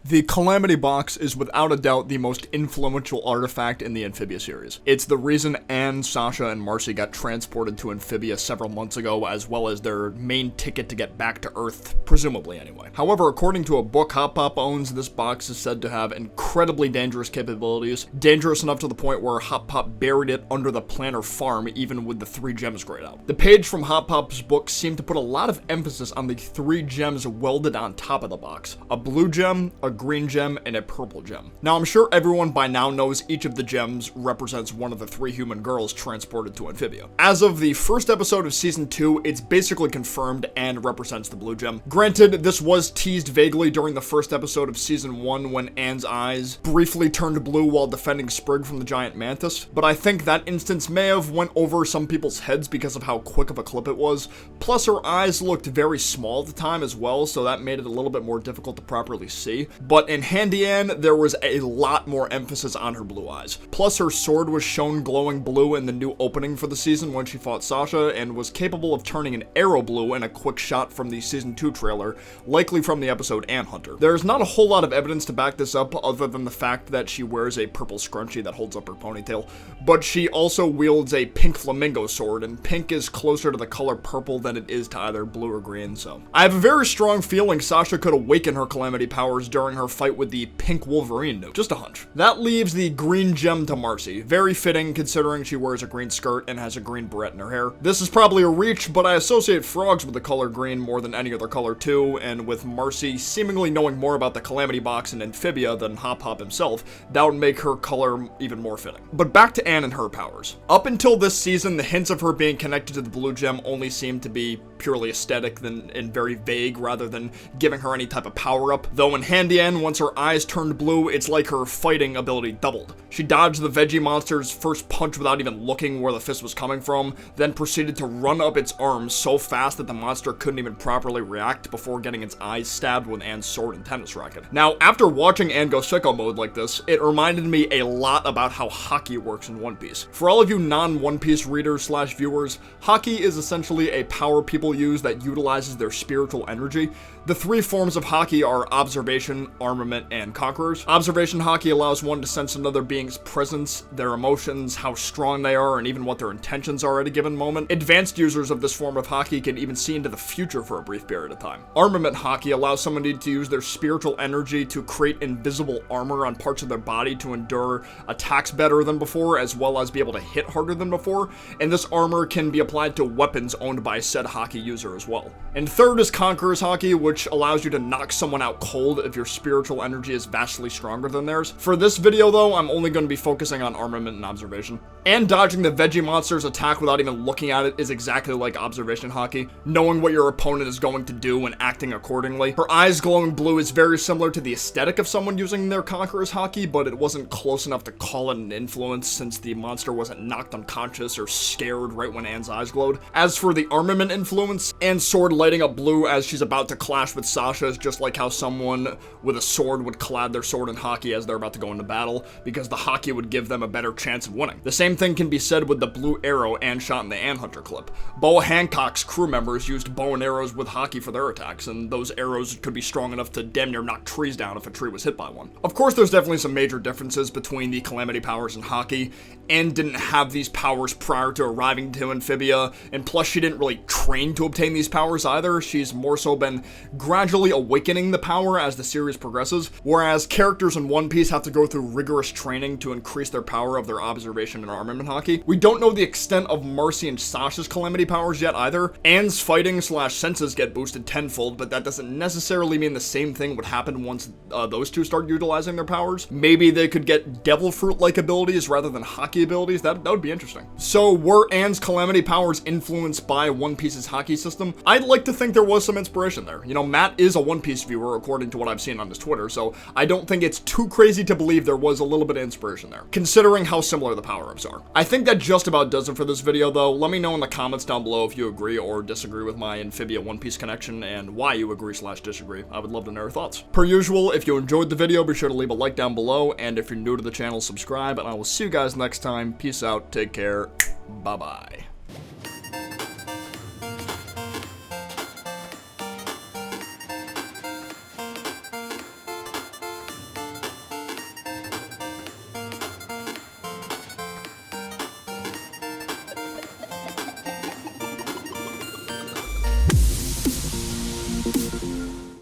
The Calamity Box is without a doubt the most influential artifact in the Amphibia series. It's the reason Anne, Sasha, and Marcy got transported to Amphibia several months ago, as well as their main ticket to get back to Earth, presumably anyway. However, according to a book Hop Pop owns, this box is said to have incredibly dangerous capabilities, dangerous enough to the point where Hop Pop buried it under the Planner farm even with the 3 gems grayed out. The page from Hop Pop's book seemed to put a lot of emphasis on the 3 gems welded on top of the box. A blue gem, a green gem, and a purple gem. Now, I'm sure everyone by now knows each of the gems represents one of the 3 human girls transported to Amphibia. As of the first episode of Season 2, it's basically confirmed and represents the blue gem. Granted, this was teased vaguely during the first episode of Season 1 when Anne's eyes briefly turned blue while defending Sprig from the giant mantis, but I think that instance may have went over some people's heads because of how quick of a clip it was. Plus, her eyes looked very small at the time as well, so that made it a little bit more difficult to properly see. But in Handy Anne, there was a lot more emphasis on her blue eyes. Plus, her sword was shown glowing blue in the new opening for the season when she fought Sasha, and was capable of turning an arrow blue in a quick shot from the Season 2 trailer, likely from the episode Ant Hunter. There's not a whole lot of evidence to back this up other than the fact that she wears a purple scrunchie that holds up her ponytail, but she also wields a pink flamingo sword, and pink is closer to the color purple than it is to either blue or green, so. I have a very strong feeling Sasha could awaken her Calamity powers during her fight with the pink Wolverine nuke. Just a hunch. That leaves the green gem to Marcy. Very fitting considering she wears a green skirt and has a green barrette in her hair. This is probably a reach, but I associate frogs with the color green more than any other color too, and with Marcy seemingly knowing more about the Calamity Box and Amphibia than Hop Hop himself, that would make her color even more fitting. But back to Anne and her powers. Up until this season, the hints of her being connected to the blue gem only seemed to be purely aesthetic and very vague rather than giving her any type of power up, though in Handy Anne, once her eyes turned blue, it's like her fighting ability doubled. She dodged the Veggie monster's first punch without even looking where the fist was coming from, then proceeded to run up its arms so fast that the monster couldn't even properly react before getting its eyes stabbed with Anne's sword and tennis racket. Now, after watching Anne go sicko mode like this, it reminded me a lot about how Haki works in One Piece. For all of you non-One Piece readers / viewers, Haki is essentially a power people use that utilizes their spiritual energy. The 3 forms of Haki are Observation, Armament, and Conquerors. Observation Haki allows one to sense another being's presence, their emotions, how strong they are, and even what their intentions are at a given moment. Advanced users of this form of Haki can even see into the future for a brief period of time. Armament Haki allows someone to use their spiritual energy to create invisible armor on parts of their body to endure attacks better than before, as well as be able to hit harder than before, and this armor can be applied to weapons owned by said Haki user as well. And third is Conqueror's Haki, which allows you to knock someone out cold if your spiritual energy is vastly stronger than theirs. For this video though, I'm only going to be focusing on Armament and Observation. And dodging the Veggie monster's attack without even looking at it is exactly like Observation Haki, knowing what your opponent is going to do and acting accordingly. Her eyes glowing blue is very similar to the aesthetic of someone using their Conqueror's Haki, but it wasn't close enough to call it an influence since the monster wasn't knocked unconscious or scared right when Anne's eyes glowed. As for the Armament influence, Anne's sword lighting up blue as she's about to clash with Sasha is just like how someone with a sword would clad their sword in Haki as they're about to go into battle, because the Haki would give them a better chance of winning. The same thing can be said with the blue arrow Anne shot in the Ant Hunter clip. Boa Hancock's crew members used bow and arrows with Haki for their attacks, and those arrows could be strong enough to damn near knock trees down if a tree was hit by one. Of course, there's definitely some major differences between the Calamity powers and Haki. Anne didn't have these powers prior to arriving to Amphibia, and plus she didn't really train to obtain these powers either. She's more so been gradually awakening the power as the series progresses, whereas characters in One Piece have to go through rigorous training to increase their power of their Observation and Armament Haki. We don't know the extent of Marcy and Sasha's Calamity powers yet either. Anne's fighting / senses get boosted tenfold, but that doesn't necessarily mean the same thing would happen once those two start utilizing their powers. Maybe they could get Devil Fruit-like abilities rather than Haki abilities. That would be interesting. So were Anne's Calamity powers influenced by One Piece's Haki system? I'd like to think there was some inspiration there. You know, Matt is a One Piece viewer according to what I've seen on his Twitter, so I don't think it's too crazy to believe there was a little bit of inspiration there, considering how similar the power-ups are. I think that just about does it for this video though. Let me know in the comments down below if you agree or disagree with my Amphibia One Piece connection and why you agree / disagree. I would love to know your thoughts. Per usual, if you enjoyed the video, be sure to leave a like down below, and if you're new to the channel, subscribe, and I will see you guys next time. Peace out, take care, bye-bye.